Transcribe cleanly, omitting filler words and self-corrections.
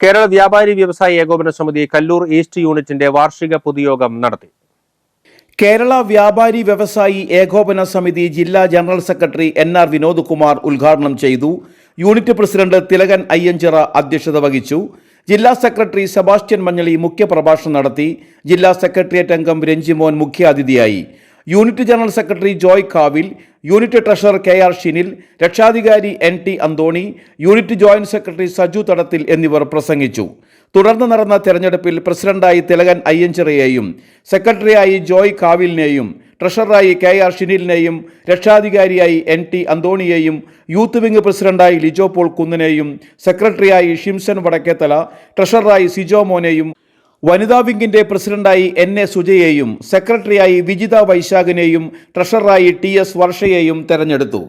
കേരള വ്യാപാരി വ്യവസായി ഏകോപന സമിതി കല്ലൂർ ഈസ്റ്റ് യൂണിറ്റിന്റെ വാർഷിക പൊതുയോഗം നടത്തി. കേരള വ്യാപാരി വ്യവസായി ഏകോപന സമിതി ജില്ലാ general secretary NR Vinod Kumar ഉദ്ഘാടനം ചെയ്തു. യൂണിറ്റ് പ്രസിഡന്റ് തിലകൻ അയ്യഞ്ചിറ അധ്യക്ഷത വഹിച്ചു. ജില്ലാ സെക്രട്ടറി സെബാസ്റ്റ്യൻ മഞ്ഞളി മുഖ്യപ്രഭാഷണം നടത്തി. ജില്ലാ സെക്രട്ടേറിയറ്റ് അംഗം രഞ്ജിമോൻ മുഖ്യാതിഥിയായി. യൂണിറ്റ് ജനറൽ സെക്രട്ടറി ജോയ് കാവിൽ, യൂണിറ്റ് ട്രഷറർ KR ഷിനിൽ, രക്ഷാധികാരി NT Antony, unit joint secretary Saju Thadathil എന്നിവർ പ്രസംഗിച്ചു. തുടർന്ന് നടന്ന തെരഞ്ഞെടുപ്പിൽ പ്രസിഡന്റായി തിലകൻ അയ്യഞ്ചിറയെയും സെക്രട്ടറിയായി ജോയ് കാവിലിനെയും ട്രഷററായി KR ഷിനിലിനെയും രക്ഷാധികാരിയായി NT അന്തോണിയെയും യൂത്ത് വിംഗ് പ്രസിഡന്റായി ലിജോ പോൾ കുന്നിനെയും സെക്രട്ടറിയായി ഷിംസൺ വടക്കേത്തല, ട്രഷററായി സിജോ മോനെയും വനിതാ വിംഗിന്റെ പ്രസിഡന്റായി NA സുജയെയും സെക്രട്ടറിയായി വിജിത വൈശാഖിനെയും ട്രഷററായി TS വർഷയെയും തെരഞ്ഞെടുത്തു.